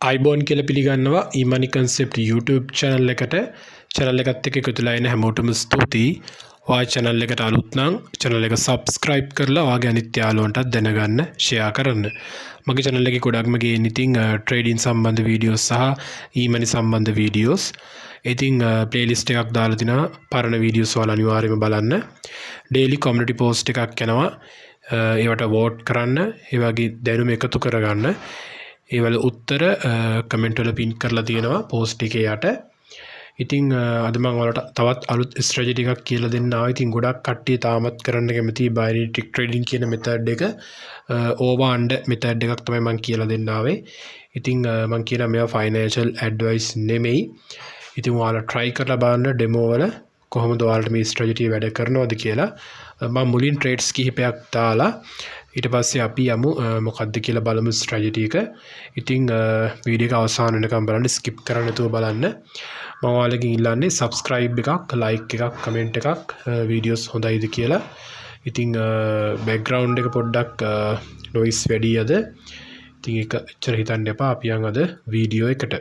iBond කියලා පිළිගන්නවා Emoney concept YouTube channel එකට channel එකත් එක්ක එකතු වෙලා ඉන්න හැමෝටම ස්තුතියි. ඔයා channel එකට අලුත් නම් channel එක subscribe කරලා ඔයාගේ අනිත් යාළුවන්ටත් දැනගන්න share කරන්න. මගේ channel එකේ ගොඩක්ම ගේන්නේ ඉතින් trading සම්බන්ධ videos සහ Emoney සම්බන්ධ videos. ඉතින් playlist එකක් දාලා තිනවා පරණ videos වල අනිවාර්යයෙන්ම බලන්න. daily community post එකක් යනවා. ඒවට vote කරන්න, ඒ වගේ දැනුම එකතු කරගන්න. ඒවල උත්තර කමෙන්ට් වල පින් කරලා තියෙනවා පෝස්ට් එකේ යට. ඉතින් අද මම ඔයාලට තවත් අලුත් ස්ට්‍රැටජි ටිකක් කියලා දෙන්න ආවා. ඉතින් ගොඩක් කට්ටිය තාමත් කරන්න කැමති බයිනරි ට්‍රේඩින් කියන මෙතඩ් එක ඕවර් අන්ඩර් මෙතඩ් එකක් තමයි මම කියලා දෙන්න ආවේ. ඉතින් මම කියනවා මේවා ෆයිනෑන්ෂල් ඇඩ්වයිස් නෙමෙයි. ඉතින් ඔයාලා try කරලා බලන්න ඩෙමෝ වල කොහොමද ඔයාලට මේ ස්ට්‍රැටජි වැඩ කරනවද කියලා. මම මුලින් ට්‍රේඩ්ස් කිහිපයක් දාලා ඊට පස්සේ අපි යමු මොකක්ද කියලා බලමු ස්ට්‍රැටජි එක. ඉතින් වීඩියෝ එක අවසාන වෙනකම් බලන්න, ස්කිප් කරන්න නැතුව බලන්න. මම ඔයාලගෙන් ඉල්ලන්නේ subscribe එකක්, like එකක්, comment එකක්, වීඩියෝස් හොඳයිද කියලා. ඉතින් background එක පොඩ්ඩක් noise වැඩි අද. ඉතින් ඒක එච්චර හිතන්න එපා. අපි යන් අද වීඩියෝ එකට.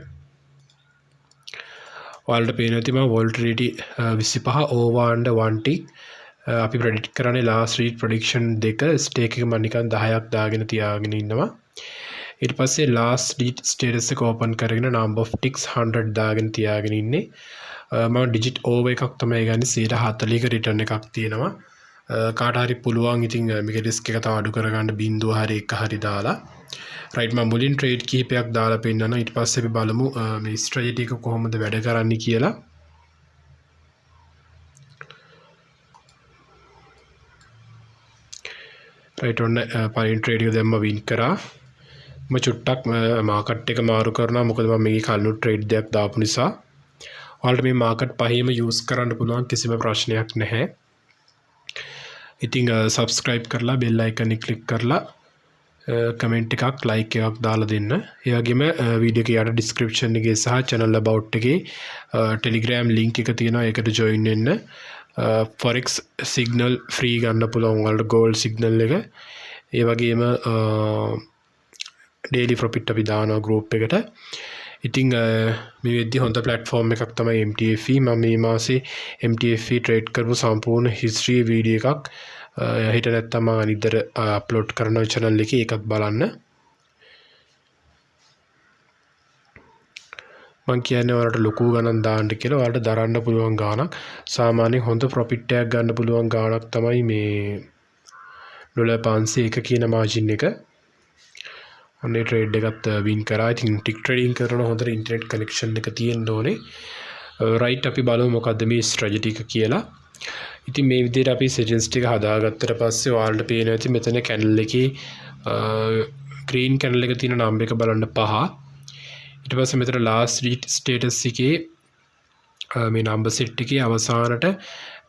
ඔයාලට පේනවා ඇති මම volatility 25 over under 1t අපි ප්‍රෙඩික්ට් කරන්නේ ලාස්ට් රීඩ් ප්‍රෙඩික්ෂන් දෙක ස්ටේක් එක මම නිකන් 10ක් දාගෙන තියාගෙන ඉන්නවා. ඊට පස්සේ ලාස්ට් රීඩ් ස්ටේටස් එක ඕපන් කරගෙන number of ticks 100 දාගෙන තියාගෙන ඉන්නේ. මම ඩිජිට් ඕවර් එකක් තමයි ගන්නේ 140ක රිටර්න් එකක් තියෙනවා. කාට හරි පුළුවන් ඉතින් මේක රිස්ක් එක තව අඩු කරගන්න බිංදුව හරි එක හරි දාලා. රයිට් මම මුලින් ට්‍රේඩ් කිහිපයක් දාලා පෙන්නනවා. ඊට පස්සේ අපි බලමු මේ ස්ට්‍රැටජි එක කොහොමද වැඩ කරන්නේ කියලා. රයිට් ඔන්න පයින් ට්‍රේඩ් එක දැම්ම වින් කරා. මම චුට්ටක් මාකට් එක මාරු කරනවා මොකද මම මේකේ කලින් ට්‍රේඩ් දෙයක් දාපු නිසා. ඔයාලට මේ මාකට් පහේම යූස් කරන්න පුළුවන්, කිසිම ප්‍රශ්නයක් නැහැ. ඉතින් subscribe කරලා bell icon එක click කරලා comment එකක් like එකක් දාලා දෙන්න. ඒ වගේම වීඩියෝ එකේ යට description එකේ සහ channel about එකේ telegram link එක තියෙනවා. ඒකට join වෙන්න. forex signal free ගන්න පුළුවන් ඔයාලට gold signal එක. ඒ වගේම daily profit අපි දානවා group එකට. ඉතින් මේ වෙද්දි හොඳ platform එකක් තමයි MTFE. මම මේ මාසේ MTFE trade කරපු සම්පූර්ණ history video එකක් හිට නැත්තම් මම අනිද්දර upload කරනවා channel එකේ. ඒකත් බලන්න. මම කියන්නේ ඔයාලට ලොකු ගණන් දාන්න කියලා. ඔයාලට දරන්න පුළුවන් ගාණක්, සාමාන්‍යයෙන් හොඳ profit එකක් ගන්න පුළුවන් ගාණක් තමයි මේ $501 කියන margin එක. ඔන්නේ ට්‍රේඩ් එකත් වින් කරා. ඉතින් ටික් ට්‍රේඩින් කරන හොඳට ඉන්ටර්නෙට් කනෙක්ෂන් එක තියෙන්න ඕනේ. රයිට් අපි බලමු මොකද්ද මේ ස්ට්‍රැටජි එක කියලා. ඉතින් මේ විදිහට අපි සෙටින්ග්ස් ටික හදාගත්තට පස්සේ ඔයාලට පේනවා ඇති මෙතන කැන්ඩල් එකේ ග්‍රීන් කැන්ඩල් එක තියෙන නම්බර් එක බලන්න 5. ඊට පස්සේ මෙතන ලාස්ට් රීඩ් ස්ටේටස් එකේ මේ නම්බර් සෙට් එකේ අවසානට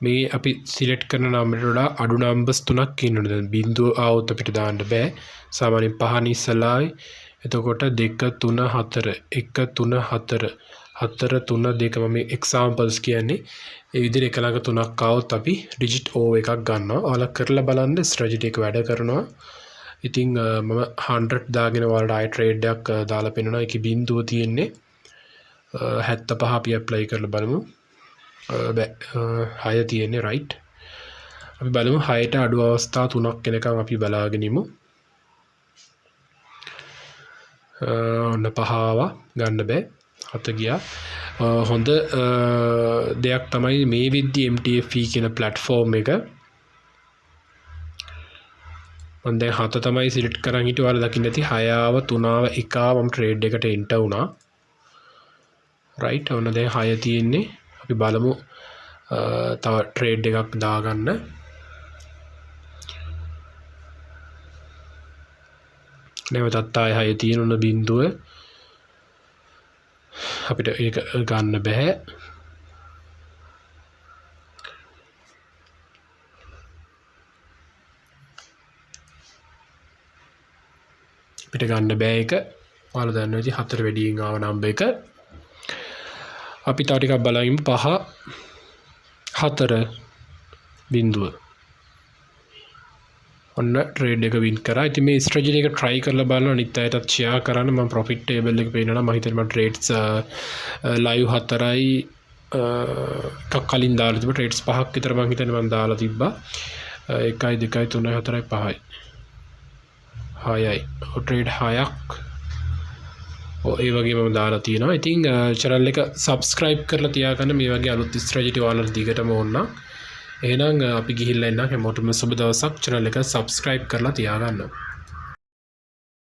මේ අපි සිලෙක්ට් කරන නම්බරට වඩා අඩු නම්බර්ස් 3ක් ඉන්නවනේ. දැන් බිංදුව ආවොත් අපිට දාන්න බෑ. සාමාන්‍යයෙන් 5 ඉස්සලායි. එතකොට 2 3 4 1 3 4 4 3 2 මම එක්සැම්පල්ස් කියන්නේ. ඒ විදිහට එක ළඟ 3ක් ආවොත් අපි ඩිජිට් ඕවර් එකක් ගන්නවා. ඔයාලා කරලා බලන්න ස්ට්‍රැටජි එක වැඩ කරනවා. ඉතින් මම 100 දාගෙන ඔයාලට ආයි ට්‍රේඩ් එකක් දාලා පෙන්නනවා. ඒකේ බිංදුව තියෙන්නේ 75 අපි ඇප්ලයි කරලා බලමු. 6 තියෙන්නේ රයිට්. අපි බලමු 6ට අඩු අවස්ථා 3ක් වෙනකන් අපි බලාගෙන ඉමු. ඔන්න 5 ගන්න බෑ. 7 ගියා. හොඳ දෙයක් තමයි මේ විද්දි MTFE කියන platform එක. මම දැන් 7 තමයි සිලෙක්ට් කරන් හිටියේ. ඔයාලා දකින්න ඇති 6 ආව 3 ආව 1 ආව මම ට්‍රේඩ් එකට එන්ටර් වුණා. රයිට් ඔන්න දැන් 6 තියෙන්නේ. අපි බලමු තව ට්‍රේඩ් එකක් දාගන්න. නැවතත් ආයෙ 6 තියෙන උන බිංදුව අපිට ඒක ගන්න බෑ. අපිට ගන්න බෑ ඒක. ඔයාලා දන්නවා ඉතින් 4 වැඩියෙන් ආව නම්බර් එක. අපි තව ටිකක් බලමු. 5 4 බිංදුව ඔන්න ට්‍රේඩ් එක වින් කරා. ඉතින් මේ ස්ට්‍රැටජි එක try කරලා බලන්න අනිත් අයටත් share කරන්න. මම profit table එක පේනවා නම් මම හිතන්නේ මම trades live 4යි එකක් කලින් දාලා තිබ්බා. trades 5ක් විතර මම හිතන්නේ මම දාලා තිබ්බා. 1යි 2යි 3යි 4යි 5යි 6යි trade 6ක් ඒ වගේ මම දාලා තියෙනවා. ඉතින් channel එක subscribe කරලා තියාගන්න මේ වගේ අලුත් ස්ට්‍රැටජි ඔයාලට දිගටම ඕන නම්. එහෙනම් අපි ගිහිල්ලා ඉන්න හැමෝටම සුබ දවසක්. channel එක subscribe කරලා තියාගන්න.